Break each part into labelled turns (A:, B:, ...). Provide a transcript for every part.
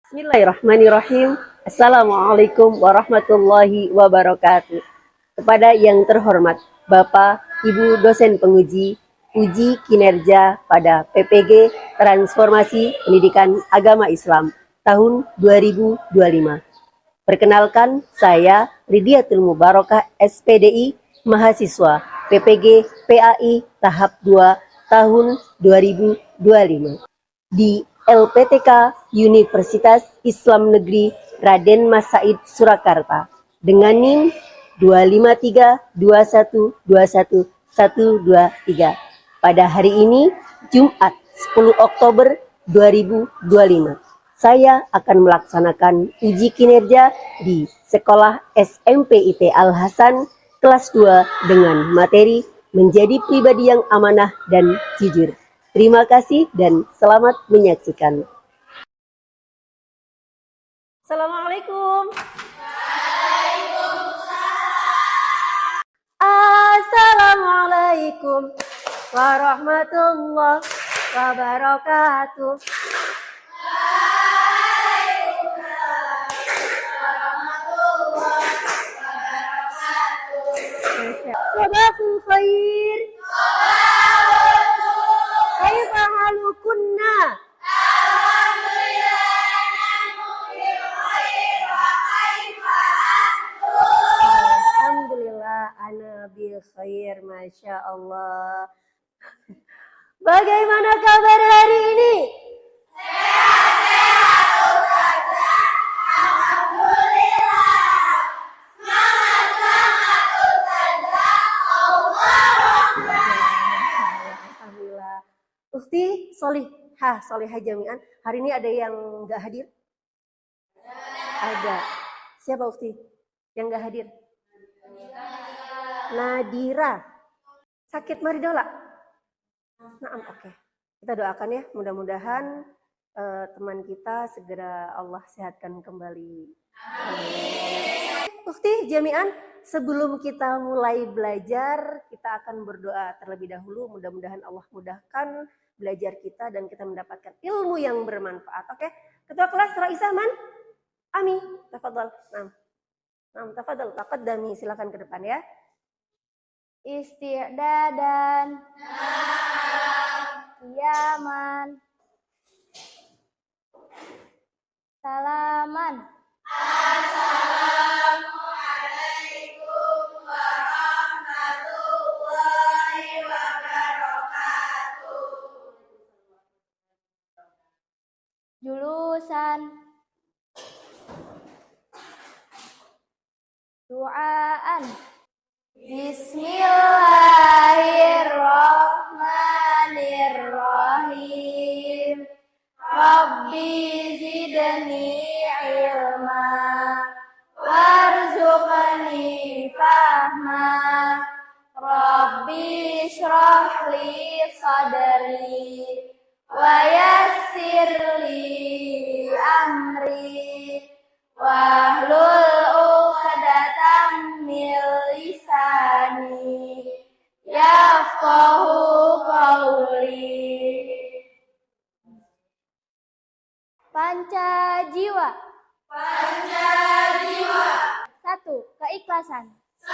A: Bismillahirrahmanirrahim. Assalamualaikum warahmatullahi wabarakatuh. Kepada yang terhormat Bapak, Ibu dosen penguji, uji kinerja pada PPG Transformasi Pendidikan Agama Islam tahun 2025. Perkenalkan, saya Ridiatul Mubarakah SPDI, mahasiswa PPG PAI tahap 2 tahun 2025. Di LPTK Universitas Islam Negeri Raden Mas Said Surakarta dengan NIM 25321212123 pada hari ini Jumat 10 Oktober 2025. Saya akan melaksanakan uji kinerja di Sekolah SMP IT Al Hasan kelas 2 dengan materi menjadi pribadi yang amanah dan jujur. Terima kasih dan selamat menyaksikan. Assalamualaikum. Assalamualaikum warahmatullahi wabarakatuh. Sabahul khair. Kaifa halukunna?
B: Alhamdulillah, nahnu bil khair wa kaifa antum?
A: Alhamdulillah, ana bil khair, masya Allah. Bagaimana kabar hari ini?
B: Sehat-sehat Ustazah. Alhamdulillah. Semangat-semangat Ustazah. Allahu Akbar.
A: Alhamdulillah. Ukti Solihah Jami'an, hari ini ada yang nggak hadir? Ada. Siapa Ukti yang nggak hadir? Nadira. Sakit maridola? Nah, oke. Kita doakan ya, mudah-mudahan teman kita segera Allah sehatkan kembali. Ukti Jami'an, sebelum kita mulai belajar, kita akan berdoa terlebih dahulu. Mudah-mudahan Allah mudahkan belajar kita dan kita mendapatkan ilmu yang bermanfaat. Oke, Ketua kelas Raisa Man? Ami, tafadhal. Tafadhal, taqaddami, silakan ke depan ya.
C: Isti'dadan. Qiyaman. Salaman.
B: Assalamualaikum warahmatullahi wabarakatuh.
C: Julusan. Duaan. Bismillahirrahmanirrahim. Rabbi zidni ilma warzuqni fahma. Rabbi shrah li sadri wa yassir li amri wahlul 'uqdatam min lisani yafqahu qawli. Pancajiwa.
B: Pancajiwa.
C: 1. Keikhlasan.
B: 1.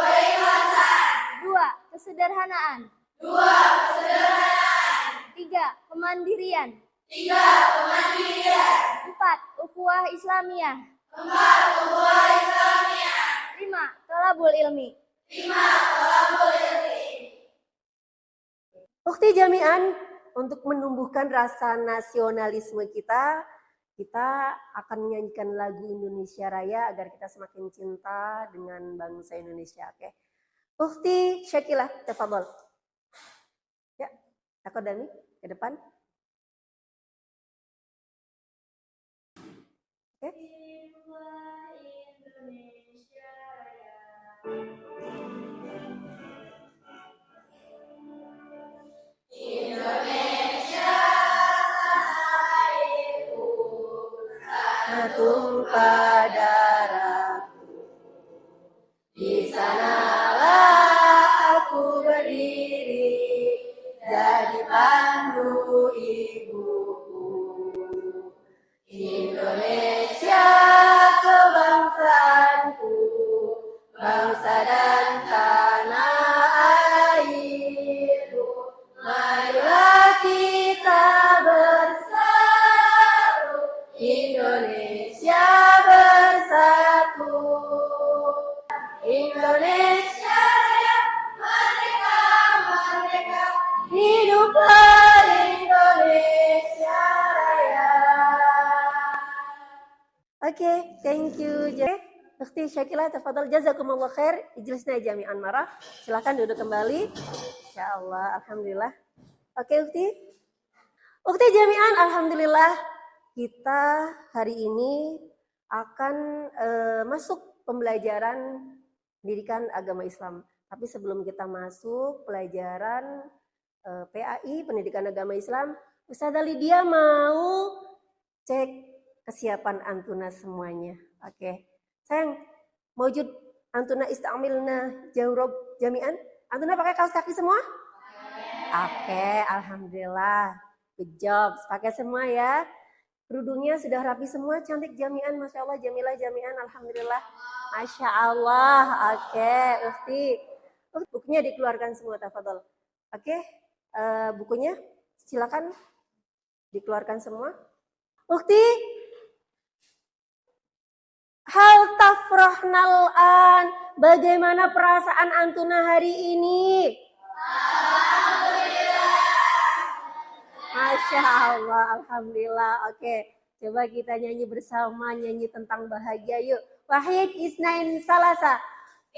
B: Keikhlasan.
C: 2. Kesederhanaan.
B: 2. Kesederhanaan.
C: 3. Kemandirian.
B: 3. Kemandirian.
C: 4. Ukhuwah Islamiyah.
B: 4. Ukhuwah Islamiyah.
C: 5. Thalabul ilmi.
B: 5. Thalabul ilmi.
A: Ukti Jami'an, untuk menumbuhkan rasa nasionalisme kita kita akan menyanyikan lagu Indonesia Raya agar kita semakin cinta dengan bangsa Indonesia. Oke. Ukhti Syakilah, tafadhol. Ya, taqaddami ke depan. Oke. Tumpah darahku, di sanalah aku berdiri, jadi pandu ibuku. Indonesia kebangsaanku, bangsa dan tanah airku. Marilah kita bersatu, Indonesia bersatu. Indonesia Raya, merdeka, merdeka, hiduplah Indonesia Raya. Oke, thank you. Ukhti Syakilah, tafadhal, jazakumullah khair. Ijlisna jami'an marah. Silakan duduk kembali. Insyaallah, alhamdulillah. Oke, Ukhti. Ukhti jami'an, alhamdulillah. Kita hari ini akan masuk pembelajaran pendidikan agama Islam. Tapi sebelum kita masuk pelajaran PAI, pendidikan agama Islam, Ustazah Lydia mau cek kesiapan antuna semuanya. Oke. Sayang, mewujud antuna istamilna jawrob jami'an. Antuna pakai kaos kaki semua? Oke, alhamdulillah. Good job. Pakai semua ya. Kerudungnya sudah rapi semua, cantik jami'an, Masya Allah, jamilah jami'an, alhamdulillah. Masya Allah, oke, Ukhti. Bukunya dikeluarkan semua, tafadhol. Oke, bukunya silakan dikeluarkan semua. Ukhti, hal tafrahnal an, bagaimana perasaan antuna hari ini? Masya Allah, alhamdulillah. Oke, coba kita nyanyi bersama, nyanyi tentang bahagia yuk. Wahid isnain salasa.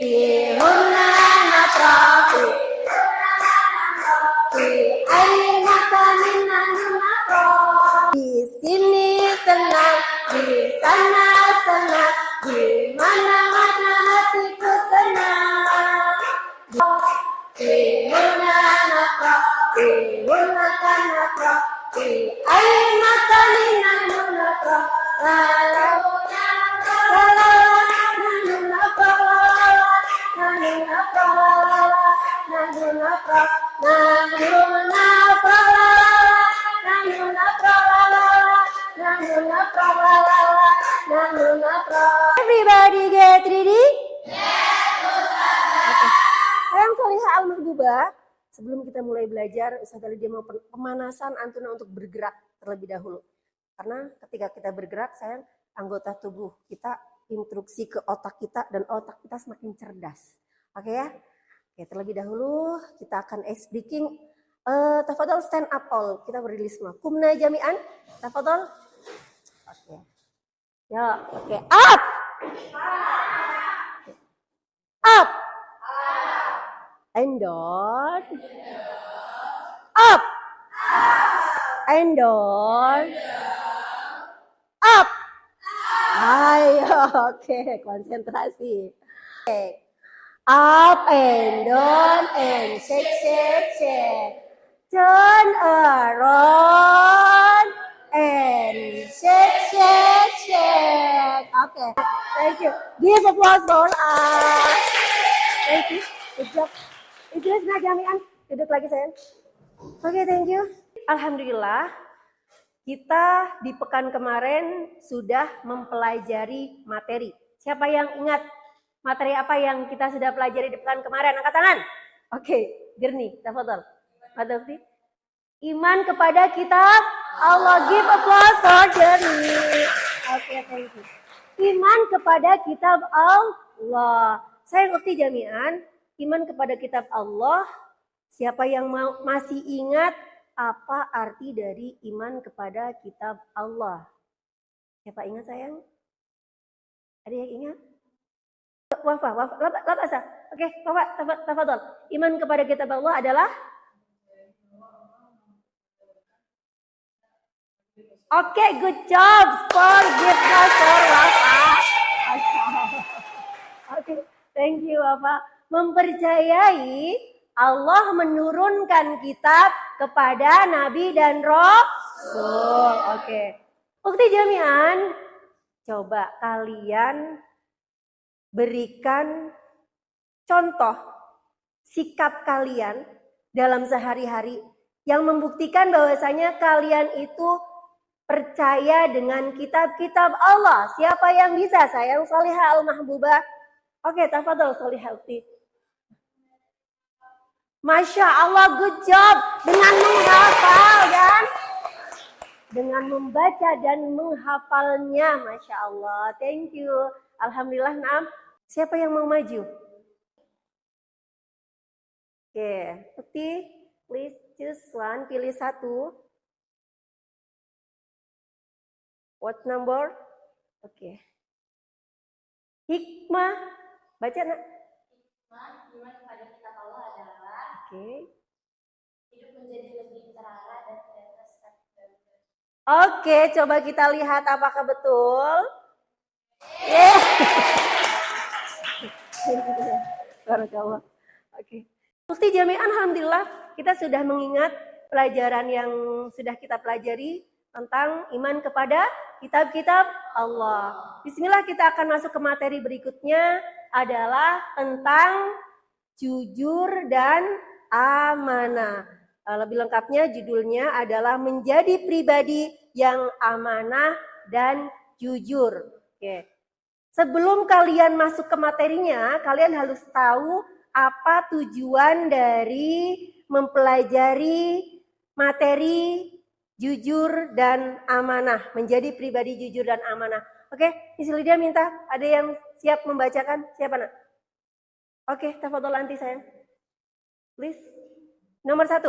A: Fihunna natrafi. Fi air makanin natrafi. Di sini senang, di sana senang, di mana-mana hatiku senang. Fihunna natrafi. Fihunna natrafi. Air makanin natrafi. Everybody get ready? Okay. Sayang Solihah Al-Mahbubah, sebelum kita mulai belajar, Ustazah Lydia mau pemanasan antuna untuk bergerak terlebih dahulu. Karena ketika kita bergerak, sayang, anggota tubuh kita instruksi ke otak kita dan otak kita semakin cerdas. Oke ya? Oke, terlebih dahulu kita akan ice breaking. Tafadhol stand up all. Kita berdiri semua. Kumna jami'an. Tafadhol. Oke. Ya, oke. Up. Up. And down. Up. And down. Up. Ayo, oke, konsentrasi. Oke. Up and down and shake, shake, shake. Turn around and shake, shake, shake. Oke, thank you. Give applause for us. Thank you. Good job. Ijazah jami'an. Duduk lagi sayang. Oke, thank you. Alhamdulillah. Kita di pekan kemarin sudah mempelajari materi. Siapa yang ingat materi apa yang kita sudah pelajari di pekan kemarin? Angkat tangan. Oke, Jernih, tafadhol. Madhukti. Iman kepada kitab Allah. Give applause for Jernih. Oke, thank you. Iman kepada kitab Allah. Saya ukti jami'an, iman kepada kitab Allah. Siapa yang masih ingat apa arti dari iman kepada kitab Allah? Siapa ingat sayang? Ada yang ingat? Wafa, labasa. Oke, Wafa, tafadhol. Iman kepada kitab Allah adalah Oke, good job. Forgiveness for Wafa. Oke, thank you Wafa. Mempercayai Allah menurunkan kitab kepada Nabi dan Rasul. Oke. Bukti jami'an. Coba kalian berikan contoh sikap kalian dalam sehari-hari yang membuktikan bahwasanya kalian itu percaya dengan kitab-kitab Allah. Siapa yang bisa? Sayang Salihah Al-Mahbubah. Oke, tafadhol Salihah Ukti. Masya Allah, good job. Dengan menghafal kan? Dengan membaca dan menghafalnya. Masya Allah, thank you. Alhamdulillah, naam. Siapa yang mau maju? Oke, Ukti, please choose one. Pilih satu. What number? Oke. Hikmah. Baca nak.
C: Iman kepada kitab Allah adalah
A: Oke.
C: hidup menjadi lebih terarah dan tidak tersesat.
A: Oke, coba kita lihat apakah betul. Yeah. Barakallah. Oke. Bukti jami'an, alhamdulillah kita sudah mengingat pelajaran yang sudah kita pelajari tentang iman kepada kitab-kitab Allah. Bismillah, kita akan masuk ke materi berikutnya adalah tentang jujur dan amanah. Lebih lengkapnya judulnya adalah menjadi pribadi yang amanah dan jujur. Oke. Sebelum kalian masuk ke materinya, kalian harus tahu apa tujuan dari mempelajari materi jujur dan amanah, menjadi pribadi jujur dan amanah. Oke, Miss Lydia minta ada yang siap membacakan? Siapa nak? Oke, tafadhol anti sayang. Please. Nomor 1.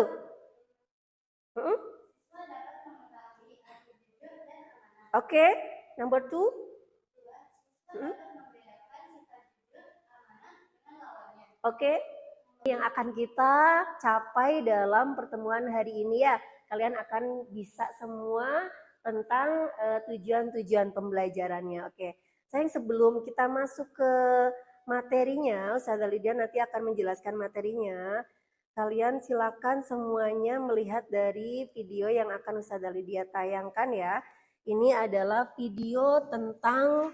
A: Oke, nomor 2. Oke, yang akan kita capai dalam pertemuan hari ini ya. Kalian akan bisa semua tentang tujuan-tujuan pembelajarannya. Oke, sayang sebelum kita masuk ke materinya, Ustazah Lydia nanti akan menjelaskan materinya. Kalian silakan semuanya melihat dari video yang akan Ustazah Lydia tayangkan ya. Ini adalah video tentang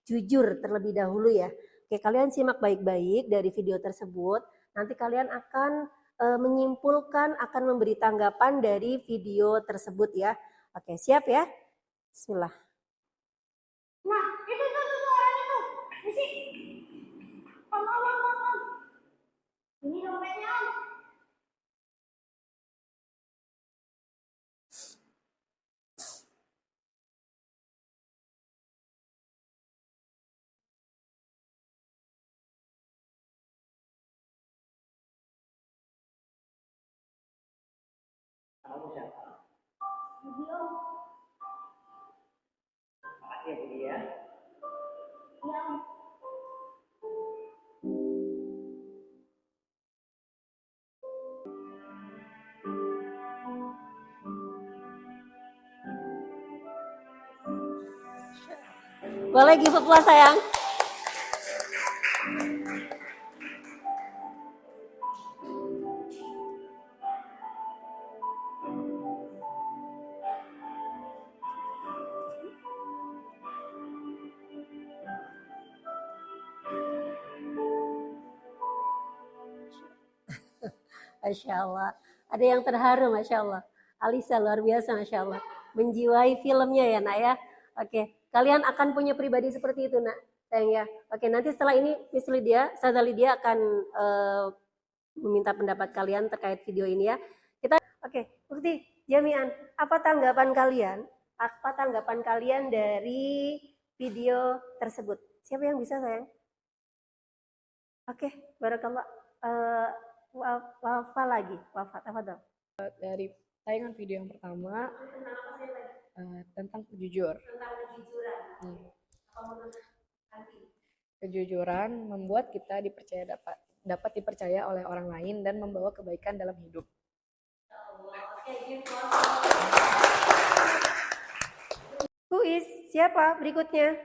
A: jujur terlebih dahulu ya. Oke, kalian simak baik-baik dari video tersebut. Nanti kalian akan menyimpulkan, akan memberi tanggapan dari video tersebut ya. Oke, siap ya? Bismillah.
C: Nah, itu orang itu. Isi. Om. Ini dompetnya, Om.
A: Kamu siapa? Makasih ya Budi ya.
C: Iya, Om.
A: Boleh give applause sayang. Masya Allah. Ada yang terharu, Masya Allah. Alisa luar biasa, Masya Allah. Menjiwai filmnya ya, nak ya. Oke, kalian akan punya pribadi seperti itu, nak. Sayang ya. Oke, nanti setelah ini Miss Lydia, Ustazah Lydia akan meminta pendapat kalian terkait video ini ya. Oke, Bukti jami'an. Apa tanggapan kalian? Apa tanggapan kalian dari video tersebut? Siapa yang bisa sayang? Oke, barakallah. Wafa lagi, Wafa, tafadhol.
D: Dari tayangan video yang pertama, tentang jujur.
A: Tentang kejujuran.
D: Hmm.
A: Apa menurut Anti?
D: Kejujuran membuat kita dapat dipercaya oleh orang lain dan membawa kebaikan dalam hidup.
A: Oke, Who is? Siapa berikutnya?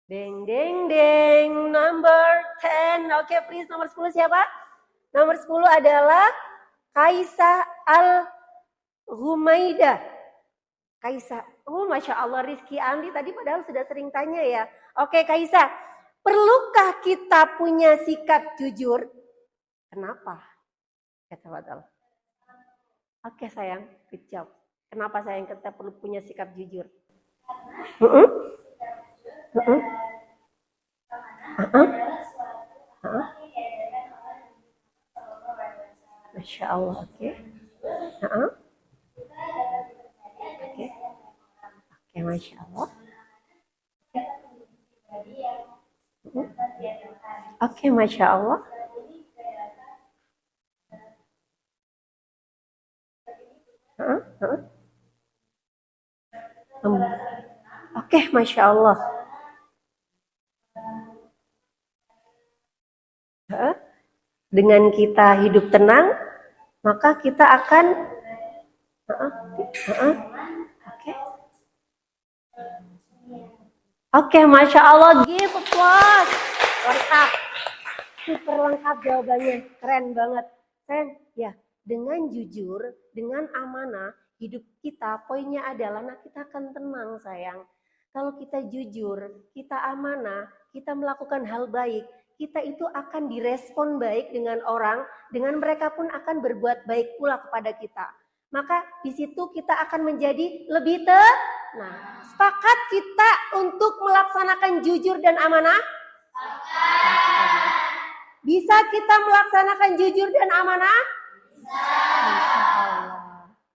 A: Deng deng deng, number 10. Oke, please, nomor 10 siapa? Nomor 10 adalah Kaisa Al-Humaida. Kaisa, oh Masya Allah, Rizky Andi tadi padahal sudah sering tanya ya. Oke Kaisa, perlukah kita punya sikap jujur? Kenapa? Kata Wadal. Oke sayang, good job. Kenapa sayang kita perlu punya sikap jujur? Masya Allah, oke. Oke, Masya Allah. Oke, Masya Allah. Oke, Masya Allah. Dengan kita hidup tenang, maka kita akan Oke, Masya Allah, give applause. Lengkap. Super lengkap jawabannya, keren banget. Sayang, ya, dengan jujur, dengan amanah, hidup kita, poinnya adalah, nah kita akan tenang sayang. Kalau kita jujur, kita amanah, kita melakukan hal baik, kita itu akan direspon baik dengan orang, dengan mereka pun akan berbuat baik pula kepada kita. Maka di situ kita akan menjadi lebih tenang. Sepakat kita untuk melaksanakan jujur dan amanah? Bisa kita melaksanakan jujur dan amanah? Bisa.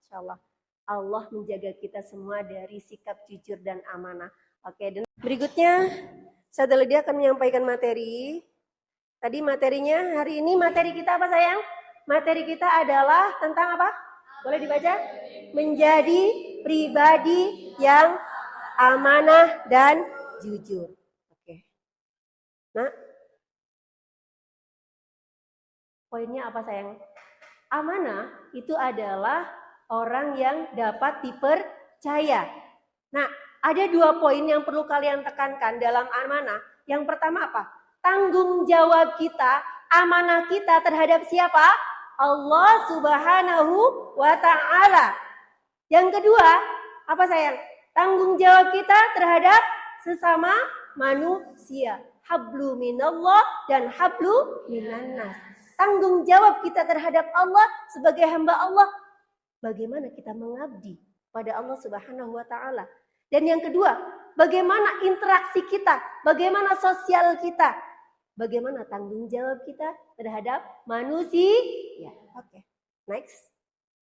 A: Insya Allah. Allah menjaga kita semua dari sikap jujur dan amanah. Oke, dan berikutnya Saudara Lydia akan menyampaikan materi. Tadi materinya, hari ini materi kita apa sayang? Materi kita adalah tentang apa? Boleh dibaca? Menjadi pribadi yang amanah dan jujur. Oke. Nah, poinnya apa sayang? Amanah itu adalah orang yang dapat dipercaya. Nah, ada 2 poin yang perlu kalian tekankan dalam amanah. Yang pertama apa? Tanggung jawab kita, amanah kita terhadap siapa? Allah Subhanahu wa Ta'ala. Yang kedua, apa sayang? Tanggung jawab kita terhadap sesama manusia. Hablu minallah dan hablu minannas. Tanggung jawab kita terhadap Allah sebagai hamba Allah. Bagaimana kita mengabdi pada Allah Subhanahu wa Ta'ala. Dan yang kedua, bagaimana interaksi kita, bagaimana sosial kita, bagaimana tanggung jawab kita terhadap manusia. Ya, oke. Next.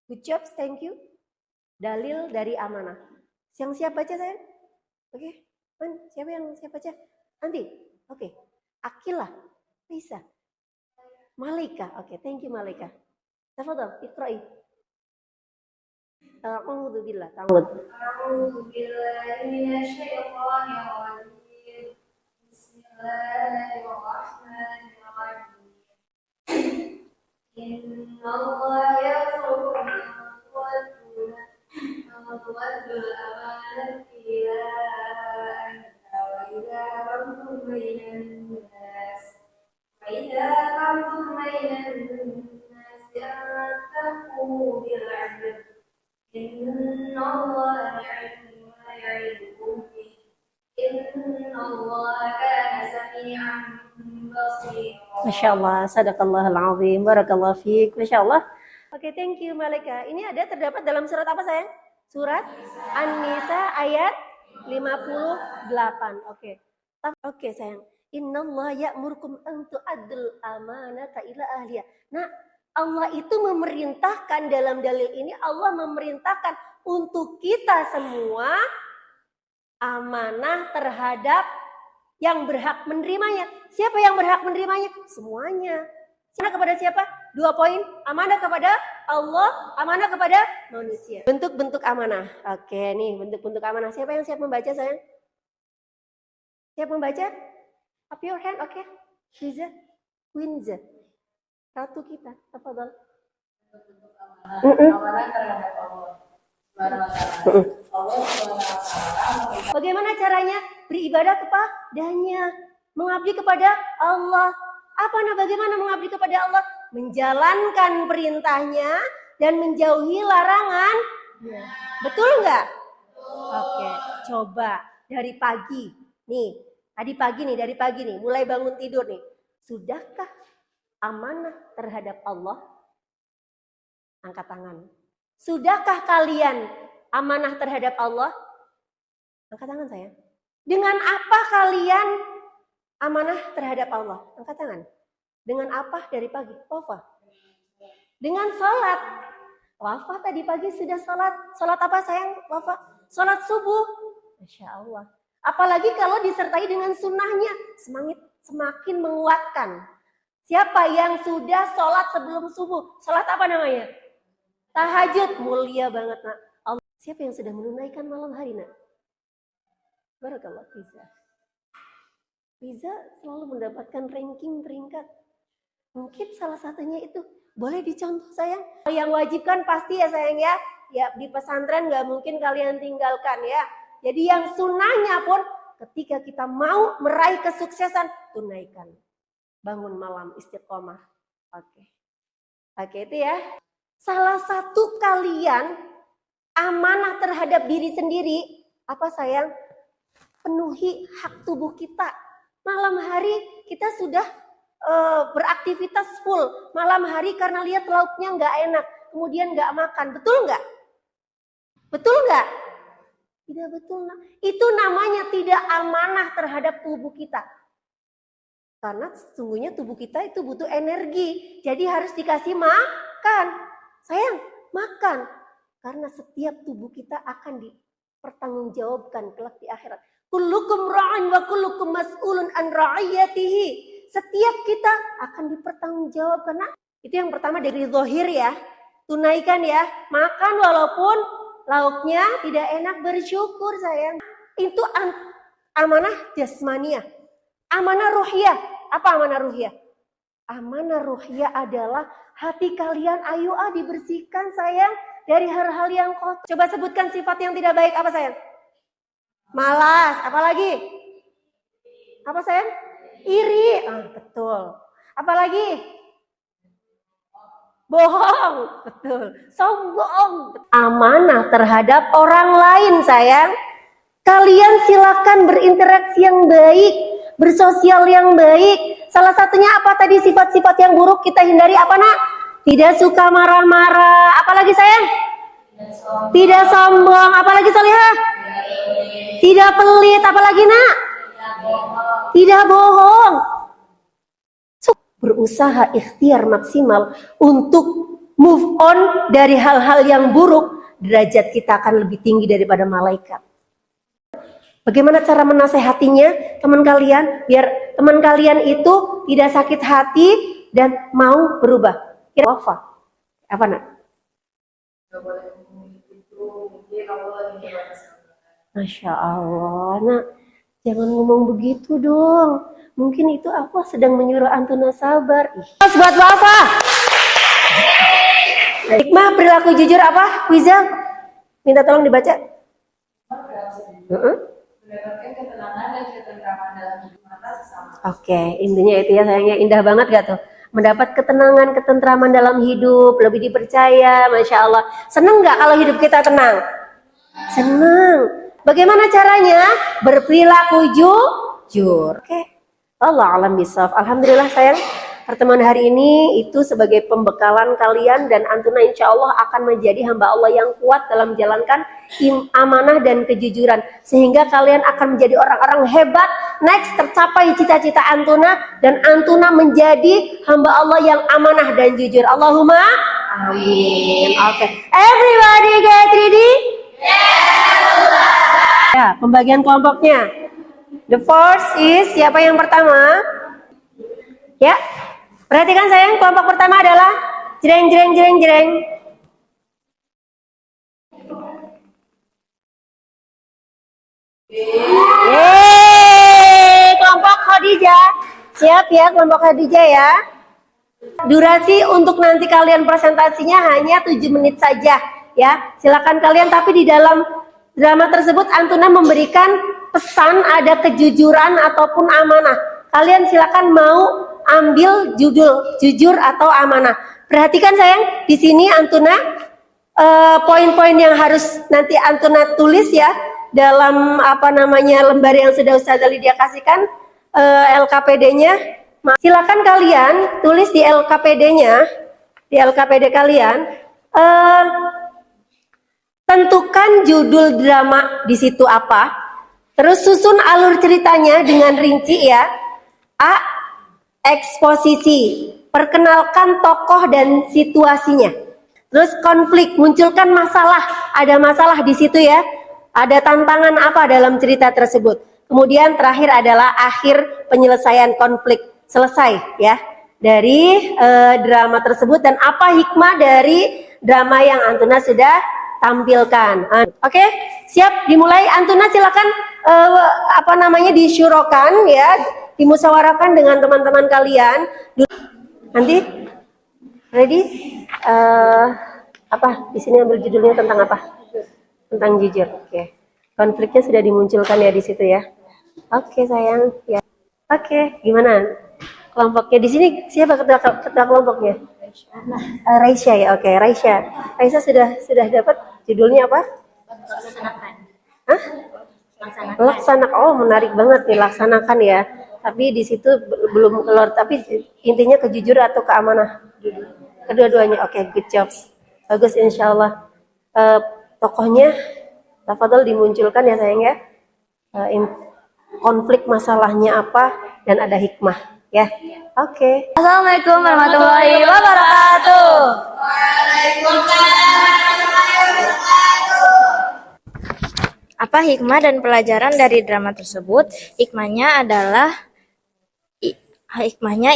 A: Good job, thank you. Dalil dari amanah. Yang siap baca sayang? Oke. Siapa yang siap baca? Nanti. Oke. Akilah. Bisa. Malika. Oke, thank you Malika. Tafadhal, iqra'i. A'udzu billah.
B: A'udzu billahi minasyaitonir rajim. Bismillahirrahmanirrahim. Inna Allah ya'muru bil amanati ila ahliha wa idza qamtum bainan nas وإذا قمتم بين الناس أن تقوموا بالعدل إن الله يعلم ما يعظكم به إن الله كان سميعا بصيرا.
A: Masya Allah, sadaqallahul azim, barakallahu fiik, Masya Allah. Oke, thank you Malika. Ini ada terdapat dalam surat apa sayang? Surat An-Nisa ayat 58. Oke sayang. Innallaha ya'murukum an tu'addul amanata ila ahliha. Nah, Allah itu memerintahkan dalam dalil ini, Allah memerintahkan untuk kita semua amanah terhadap yang berhak menerimanya. Siapa yang berhak menerimanya? Semuanya. Kepada siapa? 2 poin, amanah kepada Allah, amanah kepada manusia. Bentuk-bentuk amanah. Oke, nih bentuk-bentuk amanah. Siapa yang siap membaca, sayang? Siap membaca? Up your hand, oke. Liza, Winza. Ratu kita, tafadhal.
B: Amanah terhadap Allah Subhanahu wa Ta'ala. Allah Subhanahu wa Ta'ala.
A: Bagaimana caranya beribadah kepadanya, mengabdi kepada Allah? Bagaimana mengabdi kepada Allah? Menjalankan perintahnya dan menjauhi larangan. Betul nggak? Oke, coba dari pagi. Nih, dari pagi nih, mulai bangun tidur nih. Sudahkah amanah terhadap Allah? Angkat tangan. Sudahkah kalian amanah terhadap Allah? Angkat tangan saya. Dengan apa kalian amanah terhadap Allah? Angkat tangan. Dengan apa dari pagi? Wafa. Dengan salat. Wafa tadi pagi sudah salat. Salat apa sayang? Wafa. Salat subuh. Masya Allah. Apalagi kalau disertai dengan sunnahnya. Semakin menguatkan. Siapa yang sudah salat sebelum subuh? Salat apa namanya? Tahajud. Mulia banget, nak. Allah. Siapa yang sudah menunaikan malam hari, nak? Barakallah, Liza selalu mendapatkan ranking peringkat. Mungkin salah satunya itu. Boleh dicontoh, sayang? Yang wajib kan pasti ya, sayang ya. Ya, di pesantren nggak mungkin kalian tinggalkan ya. Jadi yang sunnahnya pun ketika kita mau meraih kesuksesan, tunaikan. Bangun malam istiqomah. Oke, itu ya. Salah satu kalian amanah terhadap diri sendiri. Apa, sayang? Penuhi hak tubuh kita. Malam hari kita sudah beraktivitas full. Malam hari karena lihat lauknya nggak enak, kemudian nggak makan. Betul nggak? Betul nggak? Tidak betul. Itu namanya tidak amanah terhadap tubuh kita. Karena sesungguhnya tubuh kita itu butuh energi. Jadi harus dikasih makan. Sayang, makan. Karena setiap tubuh kita akan dipertanggungjawabkan kelak di akhirat. Kullukum ra'in wa kullukum mas'ulun an ra'iyatihi. Setiap kita akan dipertanggungjawabkan. Nah, itu yang pertama dari zahir ya. Tunaikan ya. Makan walaupun lauknya tidak enak, bersyukur sayang. Itu amanah jasmaniah. Amanah ruhiyah. Apa amanah ruhiyah? Amanah ruhiyah adalah hati kalian ayo dibersihkan sayang dari hal-hal yang kotor. Coba sebutkan sifat yang tidak baik apa sayang? Malas, apalagi? Apa sayang? Iri, betul. Apalagi? Bohong, betul. Sombong. Amanah terhadap orang lain sayang. Kalian silakan berinteraksi yang baik, bersosial yang baik. Salah satunya apa tadi sifat-sifat yang buruk kita hindari apa nak? Tidak suka marah-marah. Apalagi sayang? Tidak sombong. Apalagi Solihah? Tidak pelit. Apalagi nak? Tidak bohong. Berusaha ikhtiar maksimal untuk move on dari hal-hal yang buruk. Derajat kita akan lebih tinggi daripada malaikat. Bagaimana cara menasehatinya teman kalian? Biar teman kalian itu tidak sakit hati dan mau berubah. Kira wafa. Apa nak? Masya Allah, nak. Jangan ngomong begitu dong. Mungkin itu Allah sedang menyuruh Antuna sabar. Buat wafa. Hikmah perilaku jujur apa? Wiza, minta tolong dibaca.
B: Mendapatkan ketenangan dan ketentraman dalam hidup mata sesama.
A: Oke, intinya itu ya sayangnya, indah banget gak tuh? Mendapat ketenangan, ketentraman dalam hidup, lebih dipercaya, Masya Allah. Seneng gak kalau hidup kita tenang? Seneng. Bagaimana caranya? Berperilaku jujur. Oke. Allah alam bisawab. Alhamdulillah sayang, pertemuan hari ini itu sebagai pembekalan kalian dan Antuna insya Allah akan menjadi hamba Allah yang kuat dalam menjalankan amanah dan kejujuran. Sehingga kalian akan menjadi orang-orang hebat. Next, tercapai cita-cita Antuna dan Antuna menjadi hamba Allah yang amanah dan jujur. Allahumma amin. Oke. Everybody get ready? Ya, pembagian kelompoknya. The first is siapa yang pertama? Ya. Perhatikan sayang, kelompok pertama adalah jreng jreng jreng jreng. Yeay, kelompok Khadijah. Siap ya kelompok Khadijah ya. Durasi untuk nanti kalian presentasinya hanya 7 menit saja ya. Silakan kalian, tapi di dalam drama tersebut Antuna memberikan pesan ada kejujuran ataupun amanah. Kalian silakan mau ambil judul jujur atau amanah. Perhatikan sayang, di sini Antuna poin-poin yang harus nanti Antuna tulis ya dalam lembar yang sudah Ustazah Lydia kasihkan, LKPD-nya. Silakan kalian tulis di LKPD-nya, di LKPD kalian, tentukan judul drama di situ apa, terus susun alur ceritanya dengan rinci ya. A. Eksposisi, perkenalkan tokoh dan situasinya. Terus konflik, munculkan masalah, ada masalah di situ ya. Ada tantangan apa dalam cerita tersebut. Kemudian terakhir adalah akhir penyelesaian konflik, selesai ya dari drama tersebut dan apa hikmah dari drama yang Antuna sudah tampilkan. Oke, siap dimulai. Antuna silakan disyurokan ya, dimusyawarahkan dengan teman-teman kalian. Nanti ready? Di sini ambil judulnya tentang apa? Tentang jujur. Oke. Konfliknya sudah dimunculkan ya di situ ya. Oke sayang. Ya. Oke, gimana? Kelompoknya di sini siapa ketua kelompoknya? Raisya ya. Oke, Raisya. Raisya sudah dapat judulnya apa?
C: Laksanakan.
A: Hah? Laksanakan. Oh, menarik banget nih, laksanakan ya. Tapi di situ belum keluar. Tapi intinya kejujur atau keamanah? Kedua-duanya. Oke, good job. Bagus, insya Allah. Tokohnya, tafadhol dimunculkan ya sayang ya. Konflik masalahnya apa dan ada hikmah ya. Oke.
C: Assalamualaikum warahmatullahi wabarakatuh. Apa hikmah dan pelajaran dari drama tersebut? Hikmahnya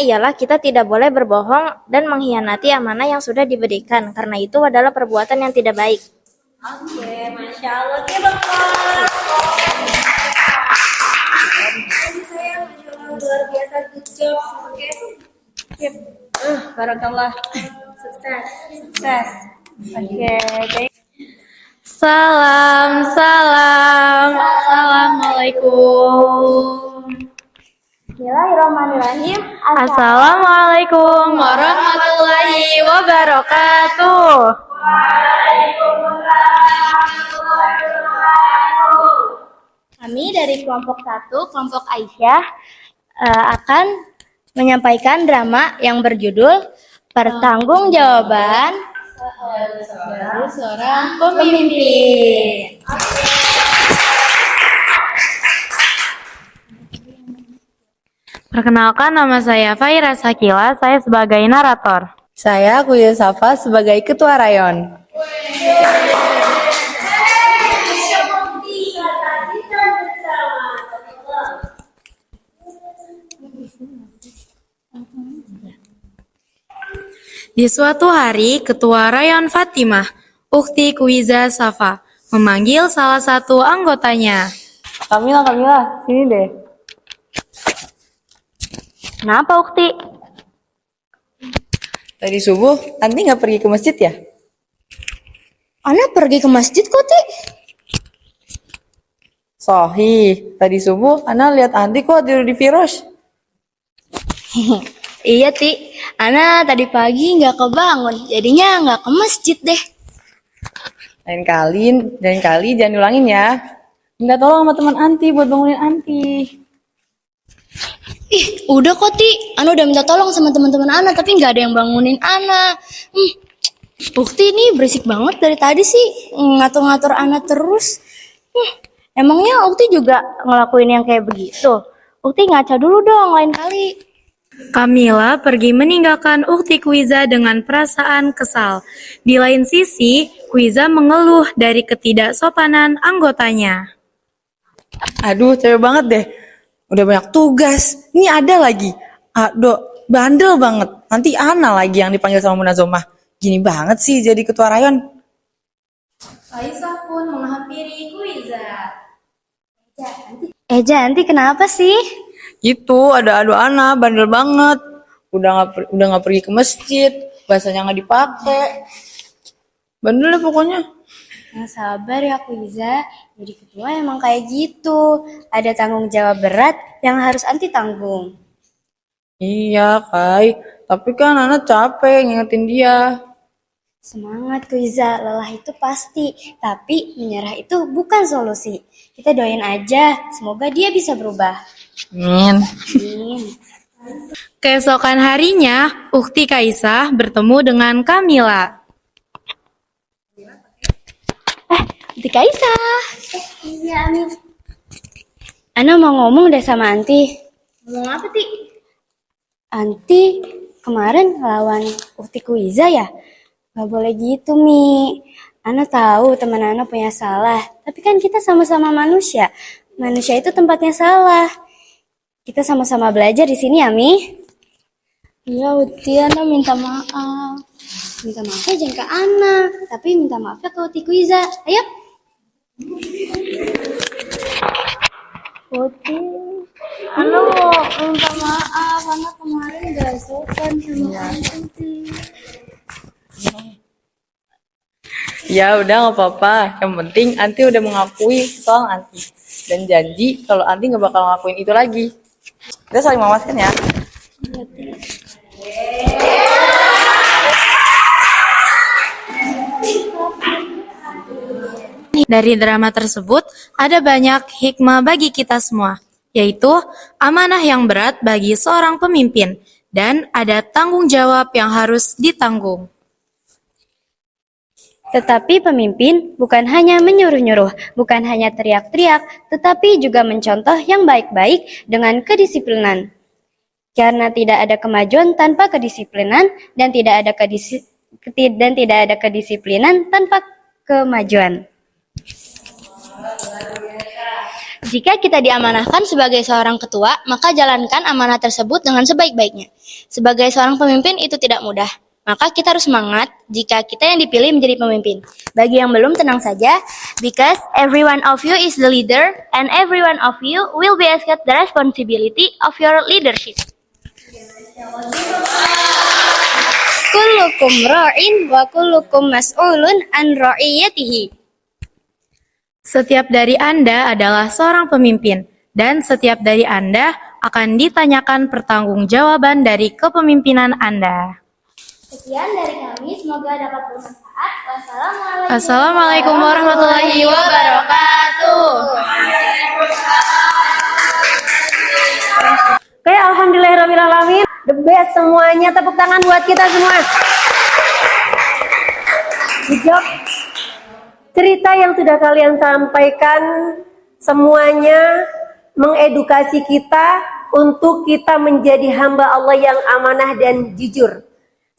C: ialah kita tidak boleh berbohong dan mengkhianati amanah yang sudah diberikan, karena itu adalah perbuatan yang tidak baik.
A: Oke, Masya Allah. Oke, Bapak. Luar biasa, good job. Oke. Yep. Barakallah. Sukses. Oke.
C: Assalamualaikum. Bismillahirrahmanirrahim. Assalamualaikum warahmatullahi wabarakatuh. Kami dari kelompok 1, kelompok Aisyah, akan menyampaikan drama yang berjudul Pertanggungjawaban dari seorang pemimpin.
E: Perkenalkan, nama saya Faira Sakila, saya sebagai narator.
F: Saya Kuya Safa sebagai ketua rayon.
E: Di suatu hari, Ketua Rayon Fatimah, Ukhti Kuiza Safa, memanggil salah satu anggotanya.
F: Kamila, sini deh.
E: Kenapa, Ukhti?
F: Tadi subuh, Anti nggak pergi ke masjid ya?
C: Ana pergi ke masjid kok, Ti.
F: Sohi, tadi subuh Ana lihat Anti kok tidur di firosh.
C: Iya, Ti. Ana tadi pagi nggak kebangun, jadinya nggak ke masjid deh.
F: Lain kali jangan ulangin ya. Minta tolong sama teman Anti buat bangunin Anti.
C: Ih, udah kok, Ti. Ana udah minta tolong sama teman-teman Ana, tapi nggak ada yang bangunin Ana. Bukti ini berisik banget dari tadi sih, ngatur-ngatur Ana terus.
E: Emangnya Ukti juga ngelakuin yang kayak begitu? Ukti ngaca dulu dong lain kali. Kamila pergi meninggalkan Ukti Kuiza dengan perasaan kesal. Di lain sisi, Kuiza mengeluh dari ketidaksopanan anggotanya.
F: Aduh, cewek banget deh. Udah banyak tugas. Ini ada lagi. Aduh, bandel banget. Nanti Ana lagi yang dipanggil sama Munazomah. Gini banget sih jadi ketua rayon.
E: Aisyah pun menghampiri Kuiza. Eja, nanti kenapa sih?
F: Itu ada adu Ana, bandel banget. Udah nggak pergi ke masjid, bahasanya nggak dipakai. Bandel deh pokoknya.
E: Yang sabar ya Kuiza, jadi ketua emang kayak gitu. Ada tanggung jawab berat yang harus anti tanggung.
F: Iya, Kai. Tapi kan Ana capek ngingetin dia.
E: Semangat Kuiza, lelah itu pasti. Tapi menyerah itu bukan solusi. Kita doain aja, semoga dia bisa berubah.
F: Amin.
E: Amin.
G: Keesokan harinya, Ukti Kaisah bertemu dengan Kamila.
E: Anti Kaisah. Iya, Amin. Ana mau ngomong deh sama Anti.
C: Ngomong apa, Ti?
E: Anti kemarin ngelawan Ukti Kuiza ya? Gak boleh gitu, Mi. Ana tahu teman Ana punya salah. Tapi kan kita sama-sama manusia. Manusia itu tempatnya salah. Kita sama-sama belajar di sini ya, Mi.
C: Iya, Uti, Ana minta maaf.
E: Minta maafnya jangan ke Ana, tapi minta maafnya ke Ukti Kuiza. Ayo.
C: Uti, Ana mau minta maaf. Ana kemarin gak sopan sama Uti.
F: Ya udah nggak apa-apa. Yang penting Anti udah mengakui soal Anti dan janji kalau Anti nggak bakal ngelakuin itu lagi. Kita saling memaafkan ya.
G: Dari drama tersebut, ada banyak hikmah bagi kita semua, yaitu amanah yang berat bagi seorang pemimpin, dan ada tanggung jawab yang harus ditanggung.
E: Tetapi pemimpin bukan hanya menyuruh-nyuruh, bukan hanya teriak-teriak, tetapi juga mencontoh yang baik-baik dengan kedisiplinan. Karena tidak ada kemajuan tanpa kedisiplinan dan tidak ada kedisiplinan tanpa kemajuan.
C: Jika kita diamanahkan sebagai seorang ketua, maka jalankan amanah tersebut dengan sebaik-baiknya. Sebagai seorang pemimpin itu tidak mudah. Maka kita harus semangat jika kita yang dipilih menjadi pemimpin. Bagi yang belum, tenang saja, because every one of you is the leader and every one of you will be asked the responsibility of your leadership.
E: Kullukum ra'in wa kullukum mas'ulun an ra'iyatihi.
G: Setiap dari Anda adalah seorang pemimpin, dan setiap dari Anda akan ditanyakan pertanggungjawaban dari kepemimpinan Anda.
C: Sekian dari kami, semoga dapat bermanfaat. Wassalamualaikum.
G: Assalamualaikum warahmatullahi wabarakatuh.
A: Oke, alhamdulillahirrahmanirrahim. The best semuanya. Tepuk tangan buat kita semua. Good job. Cerita yang sudah kalian sampaikan semuanya mengedukasi kita untuk kita menjadi hamba Allah yang amanah dan jujur.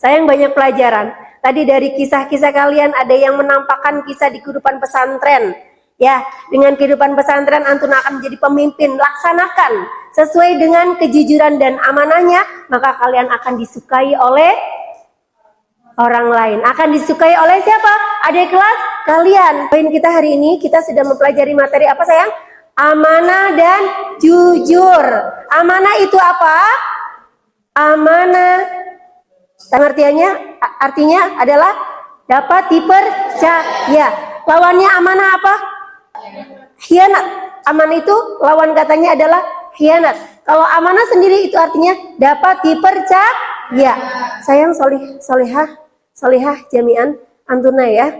A: Sayang banyak pelajaran. Tadi dari kisah-kisah kalian ada yang menampakkan kisah di kehidupan pesantren. Ya, dengan kehidupan pesantren antum akan menjadi pemimpin. Laksanakan sesuai dengan kejujuran dan amanahnya, maka kalian akan disukai oleh orang lain. Akan disukai oleh siapa? Adik kelas kalian. Poin kita hari ini, kita sudah mempelajari materi apa sayang? Amanah dan jujur. Amanah itu apa? Amanah artinya adalah dapat dipercaya. Lawannya amanah apa? Khianat. Amanah itu lawan katanya adalah khianat. Kalau amanah sendiri itu artinya dapat dipercaya. Sayang solihah jami'an antuna ya.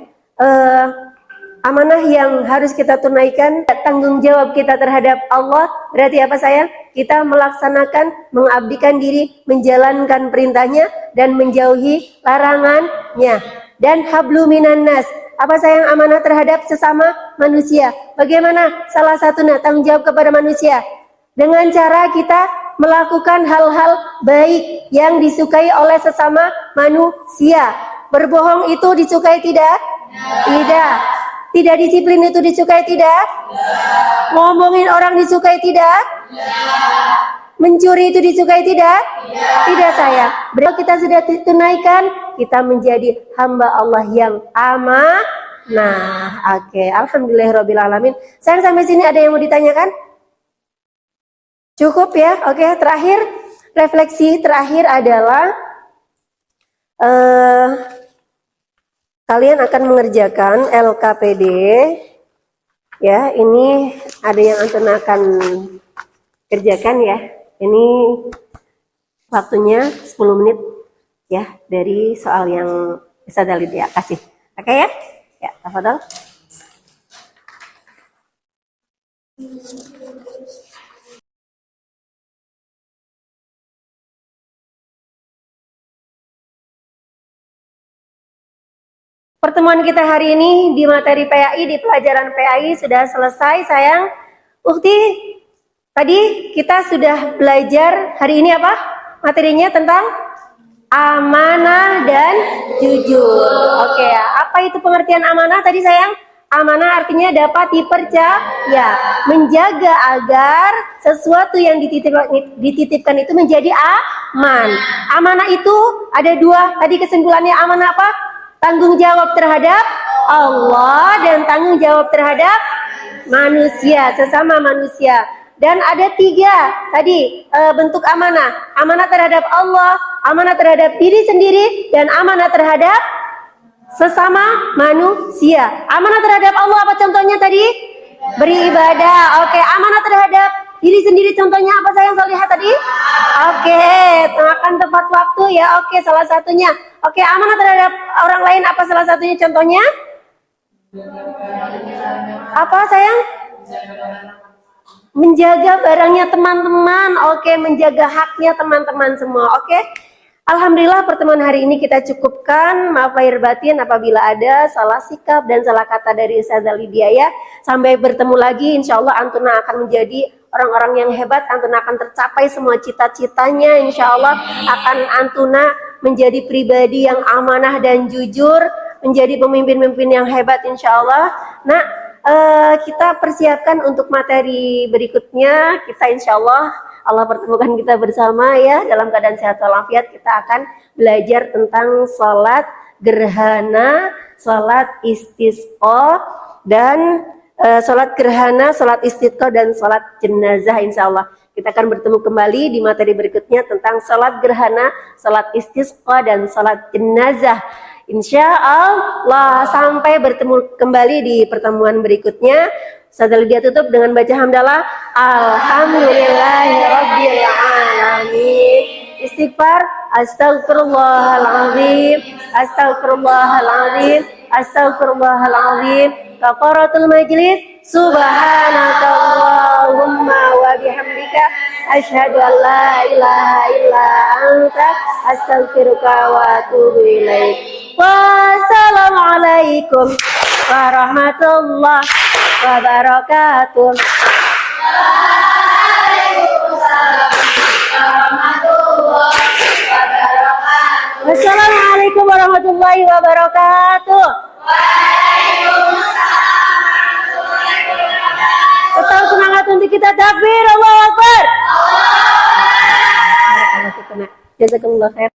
A: Amanah yang harus kita tunaikan, tanggung jawab kita terhadap Allah, berarti apa sayang? Kita melaksanakan, mengabdikan diri, menjalankan perintahnya, dan menjauhi larangannya. Dan hablu minan nas, apa sayang? Amanah terhadap sesama manusia. Bagaimana salah satunya tanggung jawab kepada manusia? Dengan cara kita melakukan hal-hal baik yang disukai oleh sesama manusia. Berbohong itu disukai tidak? Tidak. Tidak disiplin itu disukai tidak? Ngomongin orang disukai tidak? Mencuri itu disukai tidak? Tidak sayang. Berarti kita sudah tunaikan, kita menjadi hamba Allah yang amanah. Oke. Alhamdulillahirrabbilalamin. Sayang, sampai sini ada yang mau ditanyakan? Cukup ya? Oke, terakhir, refleksi terakhir adalah kalian akan mengerjakan LKPD. Ya, ini ada yang Antun akan kerjakan ya. Ini waktunya 10 menit ya dari soal yang bisa Dalid ya kasih. Oke ya? Ya, tafadhol. Pertemuan kita hari ini di materi PAI, di pelajaran PAI sudah selesai sayang. Ukti, tadi kita sudah belajar hari ini apa? Materinya tentang amanah dan jujur. Oke ya, apa itu pengertian amanah tadi sayang? Amanah artinya dapat dipercaya, menjaga agar sesuatu yang dititipkan itu menjadi aman. Amanah itu ada dua, tadi kesimpulannya amanah apa? Tanggung jawab terhadap Allah dan tanggung jawab terhadap manusia, sesama manusia. Dan ada 3 tadi bentuk amanah. Amanah terhadap Allah, amanah terhadap diri sendiri, dan amanah terhadap sesama manusia. Amanah terhadap Allah apa contohnya tadi? Beribadah. Oke, amanah terhadap diri sendiri contohnya apa sayang Solihah tadi? Oke, makan tepat waktu ya. Oke, salah satunya. Oke, amanah terhadap orang lain apa salah satunya contohnya? Apa sayang? Menjaga barangnya teman-teman. Oke, menjaga haknya teman-teman semua. Oke. Alhamdulillah pertemuan hari ini kita cukupkan. Maaf lahir batin apabila ada salah sikap dan salah kata dari Ustazah Lydia ya. Sampai bertemu lagi, insya Allah Antuna akan menjadi orang-orang yang hebat. Antuna akan tercapai semua cita-citanya. Insya Allah akan Antuna menjadi pribadi yang amanah dan jujur, menjadi pemimpin-pemimpin yang hebat insya Allah. Nah, kita persiapkan untuk materi berikutnya. Kita insya Allah pertemukan kita bersama ya dalam keadaan sehat walafiat. Kita akan belajar tentang sholat gerhana, sholat istisqa, dan sholat gerhana, sholat istisqa, dan sholat jenazah insya Allah. Kita akan bertemu kembali di materi berikutnya tentang sholat gerhana, sholat istisqa, dan sholat jenazah. Insya Allah sampai bertemu kembali di pertemuan berikutnya. Ustazah Lydia tutup dengan baca hamdalah. Alhamdulillahirabbil alamin. Istighfar. Astagfirullahaladzim. Astagfirullahaladzim. Astagfirullahaladzim. Kafaratul majlis. Subhanakallahumma wa bihamdika asyhadu an la ilaha illa anta astaghfiruka wa atubu ilaik. Wassalamualaikum warahmatullahi wabarakatuh. Wassalamualaikum warahmatullahi wabarakatuh. Tetap semangat untuk kita takbir, Allahu Akbar. Jazakumullah khair.